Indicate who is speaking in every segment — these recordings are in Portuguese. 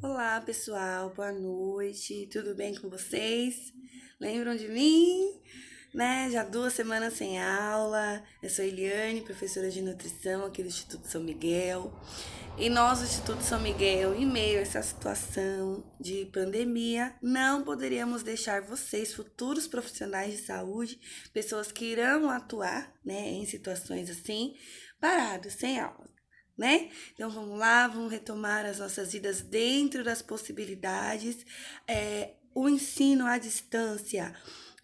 Speaker 1: Olá, pessoal, boa noite, tudo bem com vocês? Lembram de mim? Já 2 semanas sem aula. Eu sou Eliane, professora de nutrição aqui do Instituto São Miguel. E nós, do Instituto São Miguel, em meio a essa situação de pandemia, não poderíamos deixar vocês, futuros profissionais de saúde, pessoas que irão atuar, em situações assim, parados, sem aula. Então vamos lá, vamos retomar as nossas vidas dentro das possibilidades. O ensino à distância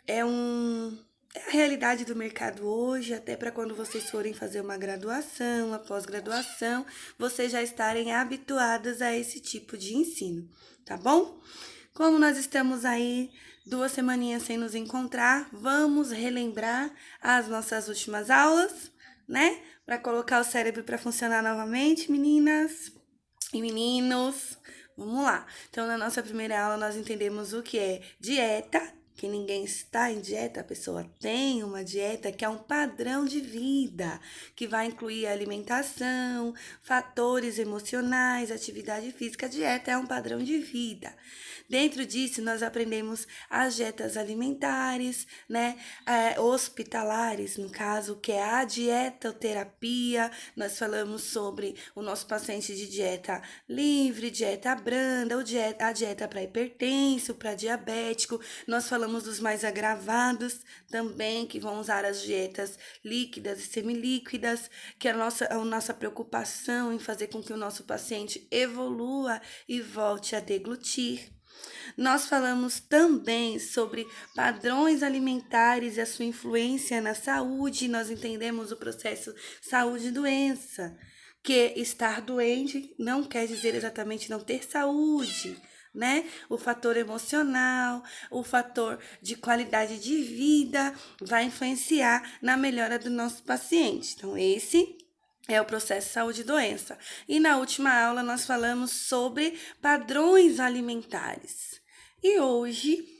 Speaker 1: é a realidade do mercado hoje, até para quando vocês forem fazer uma graduação, uma pós-graduação, vocês já estarem habituadas a esse tipo de ensino, tá bom? Como nós estamos aí 2 semaninhas sem nos encontrar, vamos relembrar as nossas últimas aulas, Para colocar o cérebro para funcionar novamente, meninas e meninos. Vamos lá. Então, na nossa primeira aula, nós entendemos o que é dieta, que ninguém está em dieta, a pessoa tem uma dieta que é um padrão de vida, que vai incluir alimentação, fatores emocionais, atividade física. A dieta é um padrão de vida. Dentro disso, nós aprendemos as dietas alimentares, hospitalares, no caso, que é a dietoterapia. Nós falamos sobre o nosso paciente de dieta livre, dieta branda, a dieta para hipertenso, para diabético. Nós falamos dos mais agravados também, que vão usar as dietas líquidas e semilíquidas, que é a nossa preocupação em fazer com que o nosso paciente evolua e volte a deglutir. Nós falamos também sobre padrões alimentares e a sua influência na saúde. Nós entendemos o processo saúde e doença, que estar doente não quer dizer exatamente não ter saúde, O fator emocional, o fator de qualidade de vida vai influenciar na melhora do nosso paciente. Então, esse é o processo saúde e doença. E na última aula nós falamos sobre padrões alimentares. E hoje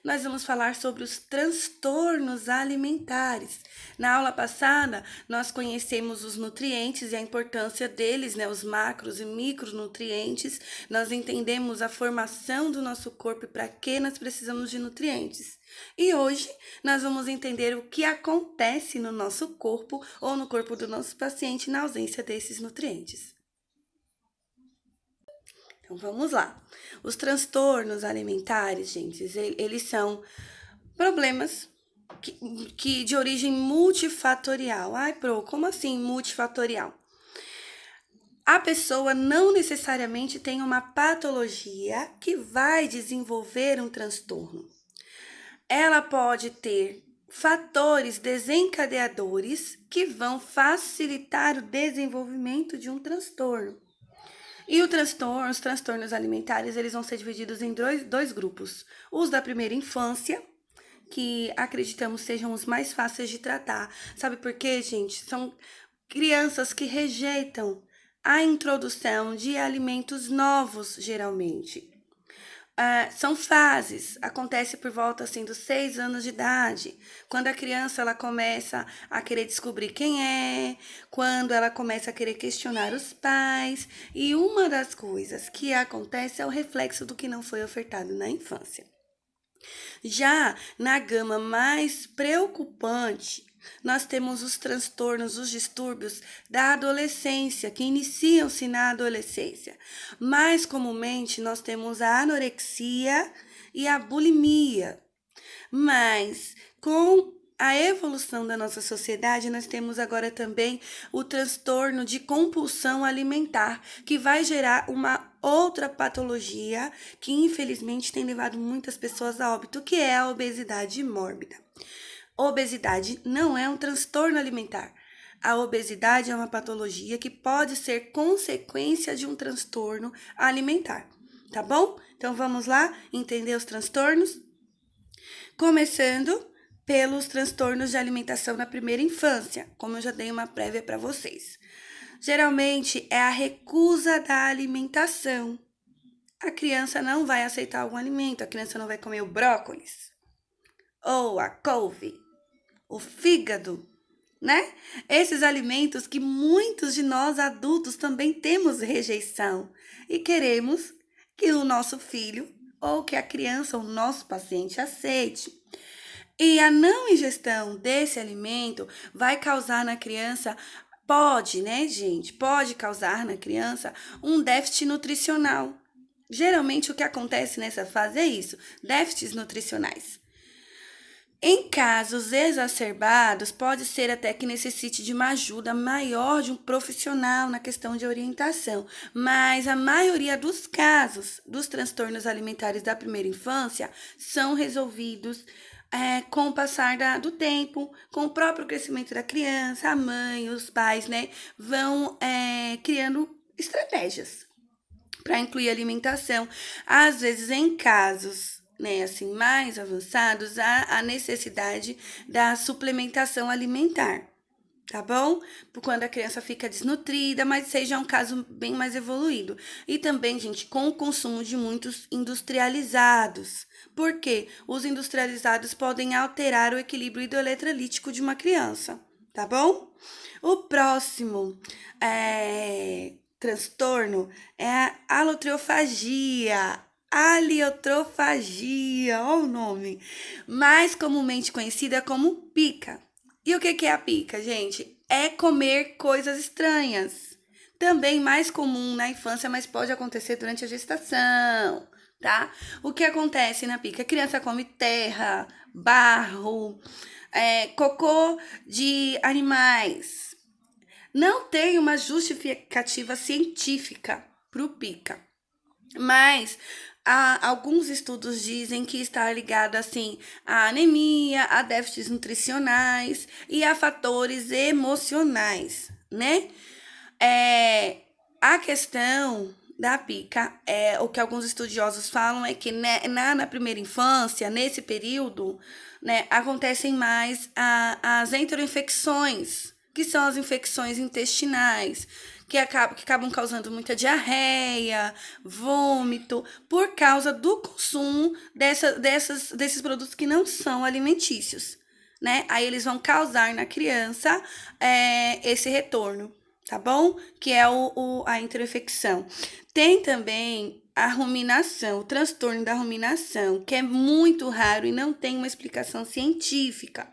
Speaker 1: nós vamos falar sobre os transtornos alimentares. Na aula passada, nós conhecemos os nutrientes e a importância deles, os macros e micronutrientes. Nós entendemos a formação do nosso corpo e para que nós precisamos de nutrientes. E hoje nós vamos entender o que acontece no nosso corpo ou no corpo do nosso paciente na ausência desses nutrientes. Então vamos lá. Os transtornos alimentares, gente, eles são problemas que de origem multifatorial. Ai, como assim multifatorial? A pessoa não necessariamente tem uma patologia que vai desenvolver um transtorno. Ela pode ter fatores desencadeadores que vão facilitar o desenvolvimento de um transtorno. E os transtornos alimentares, eles vão ser divididos em dois grupos. Os da primeira infância, que acreditamos sejam os mais fáceis de tratar. Sabe por quê, gente? São crianças que rejeitam a introdução de alimentos novos, geralmente. São fases, acontece por volta assim dos 6 anos de idade, quando a criança ela começa a querer descobrir quem é, quando ela começa a querer questionar os pais, e uma das coisas que acontece é o reflexo do que não foi ofertado na infância. Já na gama mais preocupante, nós temos os transtornos, os distúrbios da adolescência, que iniciam-se na adolescência. Mais comumente, nós temos a anorexia e a bulimia. Mas, com a evolução da nossa sociedade, nós temos agora também o transtorno de compulsão alimentar, que vai gerar uma outra patologia que, infelizmente, tem levado muitas pessoas a óbito, que é a obesidade mórbida. Obesidade não é um transtorno alimentar. A obesidade é uma patologia que pode ser consequência de um transtorno alimentar, tá bom? Então vamos lá entender os transtornos? Começando pelos transtornos de alimentação na primeira infância, como eu já dei uma prévia para vocês. Geralmente é a recusa da alimentação. A criança não vai aceitar algum alimento, a criança não vai comer o brócolis ou a couve, o fígado, Esses alimentos que muitos de nós adultos também temos rejeição e queremos que o nosso filho ou que a criança, o nosso paciente, aceite. E a não ingestão desse alimento vai causar na criança, pode, né, gente? Pode causar na criança um déficit nutricional. Geralmente o que acontece nessa fase é isso, déficits nutricionais. Em casos exacerbados, pode ser até que necessite de uma ajuda maior de um profissional na questão de orientação, mas a maioria dos casos dos transtornos alimentares da primeira infância são resolvidos com o passar do tempo, com o próprio crescimento da criança, a mãe, os pais, né, vão criando estratégias para incluir alimentação. Às vezes, em casos, né, assim, mais avançados, há a necessidade da suplementação alimentar, tá bom? Por quando a criança fica desnutrida, mas seja um caso bem mais evoluído. E também, gente, com o consumo de muitos industrializados. Porque os industrializados podem alterar o equilíbrio hidroeletrolítico de uma criança, tá bom? O próximo transtorno é a alotriofagia. Aliotrofagia, olha o nome. Mais comumente conhecida como pica. E o que é a pica, gente? É comer coisas estranhas. Também mais comum na infância, mas pode acontecer durante a gestação, tá? O que acontece na pica? A criança come terra, barro, cocô de animais. Não tem uma justificativa científica para o pica, mas alguns estudos dizem que está ligado assim à anemia, a déficits nutricionais e a fatores emocionais, né? A questão da pica, o que alguns estudiosos falam é que na primeira infância, nesse período, né, acontecem mais as enteroinfecções, que são as infecções intestinais, que acabam causando muita diarreia, vômito, por causa do consumo desses produtos que não são alimentícios, né? Aí eles vão causar na criança esse retorno, tá bom? Que é a enteroinfecção. Tem também a ruminação, o transtorno da ruminação, que é muito raro e não tem uma explicação científica.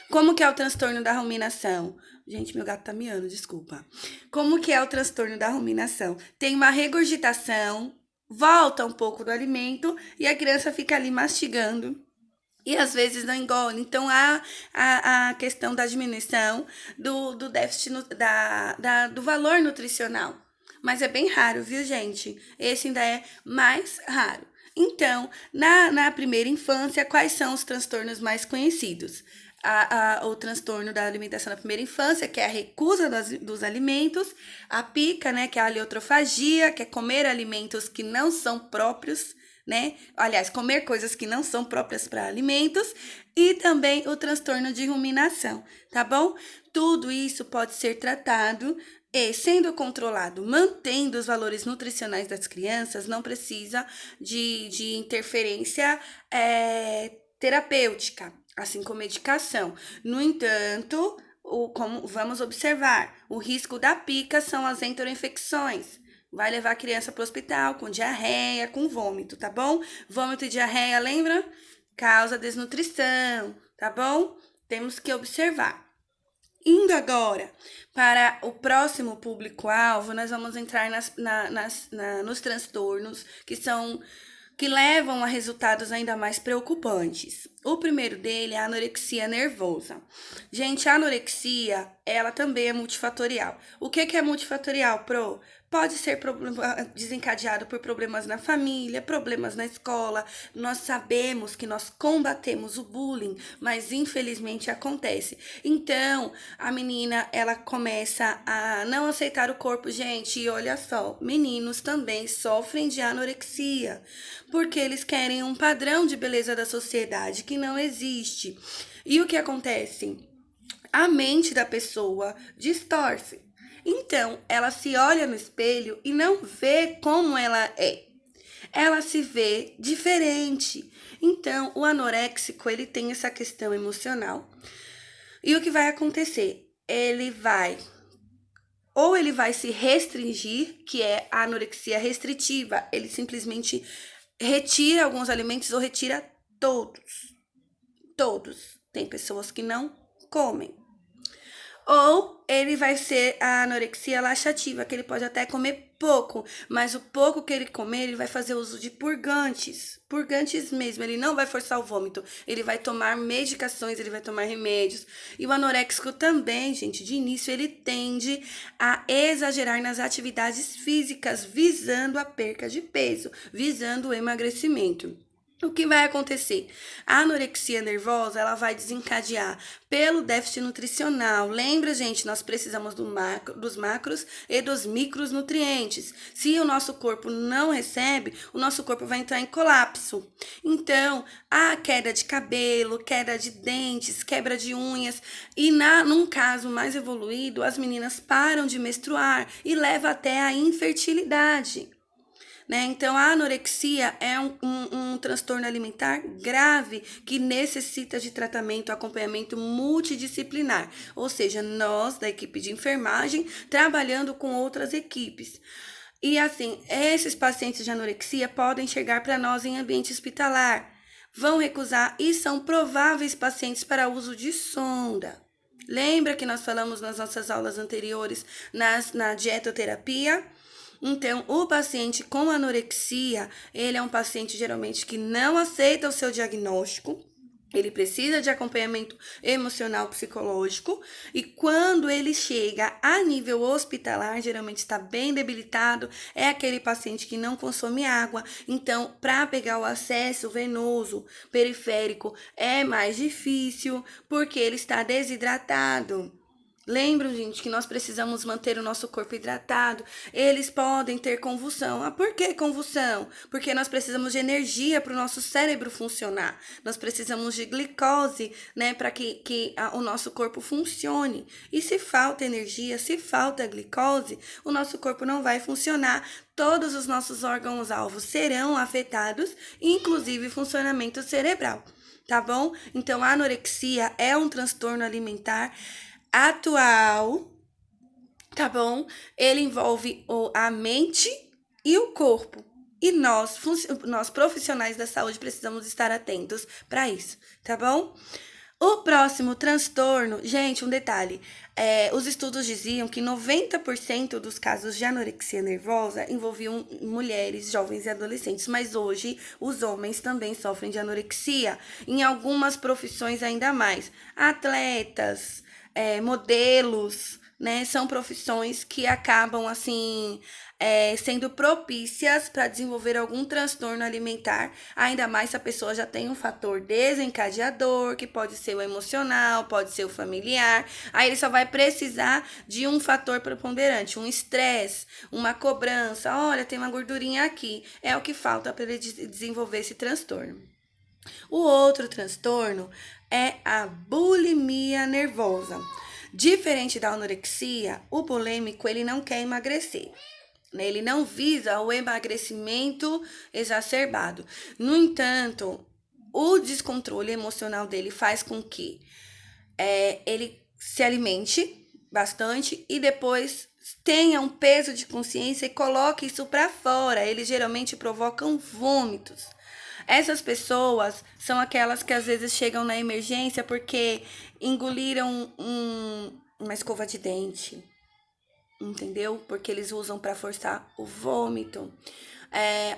Speaker 1: Como que é o transtorno da ruminação? Gente, meu gato tá miando, desculpa. Como que é o transtorno da ruminação? Tem uma regurgitação, volta um pouco do alimento e a criança fica ali mastigando e às vezes não engole. Então, há a questão da diminuição do déficit do valor nutricional. Mas é bem raro, viu, gente? Esse ainda é mais raro. Então, na primeira infância, quais são os transtornos mais conhecidos? O transtorno da alimentação na primeira infância, que é a recusa dos alimentos, a pica, né, que é a aliotrofagia, que é comer alimentos que não são próprios, né? Aliás, comer coisas que não são próprias para alimentos, e também o transtorno de ruminação, tá bom? Tudo isso pode ser tratado e, sendo controlado, mantendo os valores nutricionais das crianças, não precisa de interferência terapêutica, assim como medicação. No entanto, como vamos observar, o risco da pica são as enteroinfecções. Vai levar a criança para o hospital com diarreia, com vômito, tá bom? Vômito e diarreia, lembra? Causa desnutrição, tá bom? Temos que observar. Indo agora para o próximo público-alvo, nós vamos entrar nos transtornos que levam a resultados ainda mais preocupantes. O primeiro dele é a anorexia nervosa. Gente, a anorexia, ela também é multifatorial. O que é multifatorial, Pro? Pode ser desencadeado por problemas na família, problemas na escola. Nós sabemos que nós combatemos o bullying, mas infelizmente acontece. Então, a menina, ela começa a não aceitar o corpo. Gente, e olha só, meninos também sofrem de anorexia, porque eles querem um padrão de beleza da sociedade que não existe. E o que acontece? A mente da pessoa distorce. Então, ela se olha no espelho e não vê como ela é. Ela se vê diferente. Então, o anoréxico, ele tem essa questão emocional. E o que vai acontecer? Ele vai ou ele vai se restringir, que é a anorexia restritiva. Ele simplesmente retira alguns alimentos ou retira todos. Todos. Tem pessoas que não comem. Ou ele vai ser a anorexia laxativa, que ele pode até comer pouco, mas o pouco que ele comer, ele vai fazer uso de purgantes. Purgantes mesmo, ele não vai forçar o vômito, ele vai tomar medicações, ele vai tomar remédios. E o anoréxico também, gente, de início, ele tende a exagerar nas atividades físicas, visando a perca de peso, visando o emagrecimento. O que vai acontecer? A anorexia nervosa, ela vai desencadear pelo déficit nutricional. Lembra, gente, nós precisamos dos macros e dos micronutrientes. Se o nosso corpo não recebe, o nosso corpo vai entrar em colapso. Então, a queda de cabelo, queda de dentes, quebra de unhas. E num caso mais evoluído, as meninas param de menstruar e leva até a infertilidade. Né? Então, a anorexia é um transtorno alimentar grave que necessita de tratamento, acompanhamento multidisciplinar. Ou seja, nós, da equipe de enfermagem, trabalhando com outras equipes. E assim, esses pacientes de anorexia podem chegar para nós em ambiente hospitalar, vão recusar e são prováveis pacientes para uso de sonda. Lembra que nós falamos nas nossas aulas anteriores na dietoterapia? Então, o paciente com anorexia, ele é um paciente geralmente que não aceita o seu diagnóstico, ele precisa de acompanhamento emocional psicológico e quando ele chega a nível hospitalar, geralmente está bem debilitado, é aquele paciente que não consome água. Então, para pegar o acesso venoso periférico é mais difícil porque ele está desidratado. Lembram, gente, que nós precisamos manter o nosso corpo hidratado. Eles podem ter convulsão. Ah, por que convulsão? Porque nós precisamos de energia para o nosso cérebro funcionar. Nós precisamos de glicose, né, para que o nosso corpo funcione. E se falta energia, se falta glicose, o nosso corpo não vai funcionar. Todos os nossos órgãos-alvos serão afetados, inclusive o funcionamento cerebral, tá bom? Então, a anorexia é um transtorno alimentar atual, tá bom? Ele envolve a mente e o corpo. E nós profissionais da saúde, precisamos estar atentos para isso, tá bom? O próximo transtorno, gente, um detalhe. Os estudos diziam que 90% dos casos de anorexia nervosa envolviam mulheres, jovens e adolescentes, mas hoje os homens também sofrem de anorexia, em algumas profissões ainda mais. Atletas, modelos, né? São profissões que acabam, assim, sendo propícias para desenvolver algum transtorno alimentar, ainda mais se a pessoa já tem um fator desencadeador, que pode ser o emocional, pode ser o familiar, aí ele só vai precisar de um fator preponderante, um estresse, uma cobrança, olha, tem uma gordurinha aqui, é o que falta para ele desenvolver esse transtorno. O outro transtorno é a bulimia nervosa. Diferente da anorexia, o bulímico ele não quer emagrecer. Ele não visa o emagrecimento exacerbado. No entanto, o descontrole emocional dele faz com que ele se alimente bastante e depois tenha um peso de consciência e coloque isso para fora. Eles geralmente provocam vômitos. Essas pessoas são aquelas que às vezes chegam na emergência porque engoliram uma escova de dente, entendeu? Porque eles usam para forçar o vômito.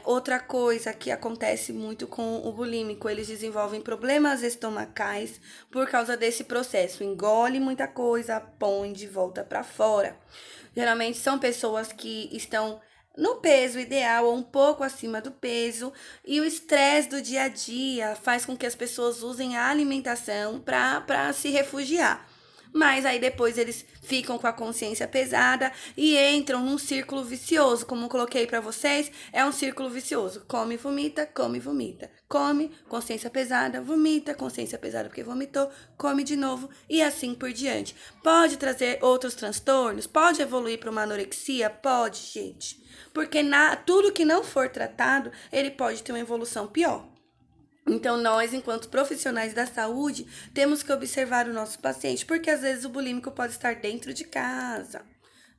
Speaker 1: Outra coisa que acontece muito com o bulímico, eles desenvolvem problemas estomacais por causa desse processo. Engole muita coisa, põe de volta para fora. Geralmente são pessoas que estão no peso ideal ou um pouco acima do peso, e o estresse do dia a dia faz com que as pessoas usem a alimentação para se refugiar. Mas aí depois eles ficam com a consciência pesada e entram num círculo vicioso. Como eu coloquei para vocês, é um círculo vicioso. Come, vomita, come, vomita. Come, consciência pesada, vomita, consciência pesada porque vomitou, come de novo e assim por diante. Pode trazer outros transtornos? Pode evoluir para uma anorexia? Pode, gente. Porque tudo que não for tratado, ele pode ter uma evolução pior. Então, nós, enquanto profissionais da saúde, temos que observar o nosso paciente, porque às vezes o bulímico pode estar dentro de casa,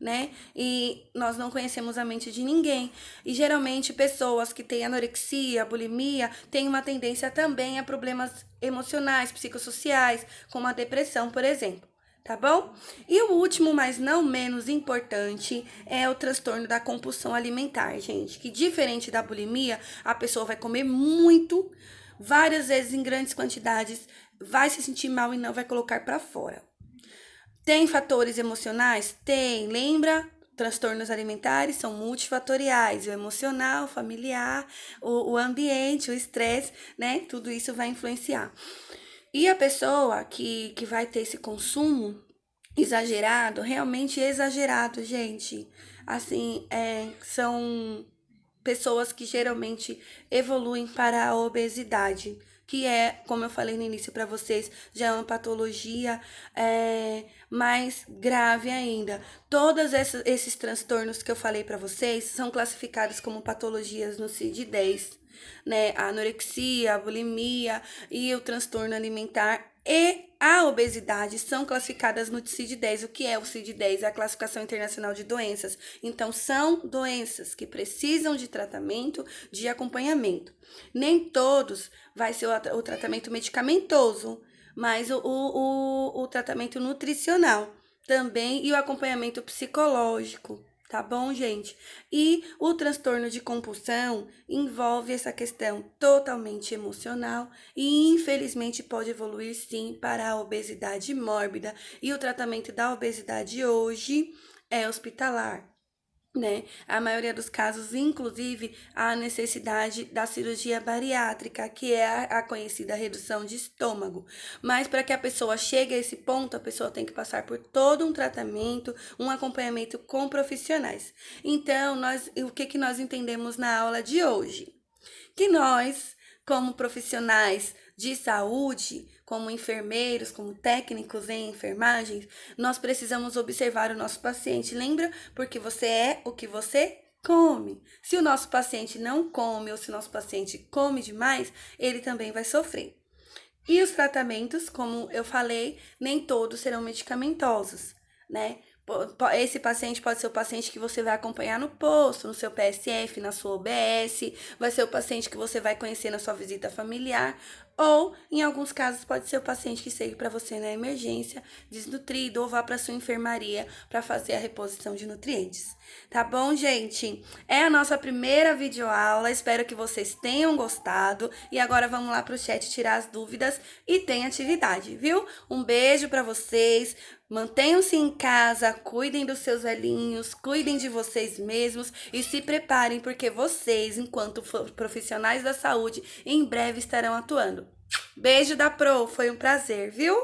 Speaker 1: né? E nós não conhecemos a mente de ninguém. E geralmente pessoas que têm anorexia, bulimia, têm uma tendência também a problemas emocionais, psicossociais, como a depressão, por exemplo. Tá bom? E o último, mas não menos importante, é o transtorno da compulsão alimentar, gente. Que diferente da bulimia, a pessoa vai comer muito, várias vezes em grandes quantidades, vai se sentir mal e não vai colocar pra fora. Tem fatores emocionais? Tem. Lembra? Transtornos alimentares são multifatoriais, o emocional, o familiar, o ambiente, o estresse, né? Tudo isso vai influenciar. E a pessoa que vai ter esse consumo exagerado, realmente exagerado, gente, assim, são pessoas que geralmente evoluem para a obesidade, que é, como eu falei no início para vocês, já é uma patologia mais grave ainda. Todos esses transtornos que eu falei para vocês são classificados como patologias no CID-10, né? A anorexia, a bulimia e o transtorno alimentar e a obesidade são classificadas no CID-10. O que é o CID-10? É a Classificação Internacional de Doenças. Então, são doenças que precisam de tratamento, de acompanhamento. Nem todos vai ser o tratamento medicamentoso, mas o tratamento nutricional também e o acompanhamento psicológico. Tá bom, gente? E o transtorno de compulsão envolve essa questão totalmente emocional e, infelizmente, pode evoluir sim para a obesidade mórbida. E o tratamento da obesidade hoje é hospitalar, né? A maioria dos casos, inclusive, há necessidade da cirurgia bariátrica, que é a conhecida redução de estômago. Mas para que a pessoa chegue a esse ponto, a pessoa tem que passar por todo um tratamento, um acompanhamento com profissionais. Então, o que nós entendemos na aula de hoje? Que nós, como profissionais de saúde, como enfermeiros, como técnicos em enfermagens, nós precisamos observar o nosso paciente. Lembra? Porque você é o que você come. Se o nosso paciente não come ou se o nosso paciente come demais, ele também vai sofrer. E os tratamentos, como eu falei, nem todos serão medicamentosos, né? Esse paciente pode ser o paciente que você vai acompanhar no posto, no seu PSF, na sua OBS, vai ser o paciente que você vai conhecer na sua visita familiar, ou, em alguns casos, pode ser o paciente que segue para você na emergência, desnutrido, ou vá para sua enfermaria para fazer a reposição de nutrientes. Tá bom, gente? É a nossa primeira videoaula, espero que vocês tenham gostado. E agora vamos lá pro chat tirar as dúvidas e tem atividade, viu? Um beijo para vocês. Mantenham-se em casa, cuidem dos seus velhinhos, cuidem de vocês mesmos e se preparem porque vocês, enquanto profissionais da saúde, em breve estarão atuando. Beijo da Pro, foi um prazer, viu?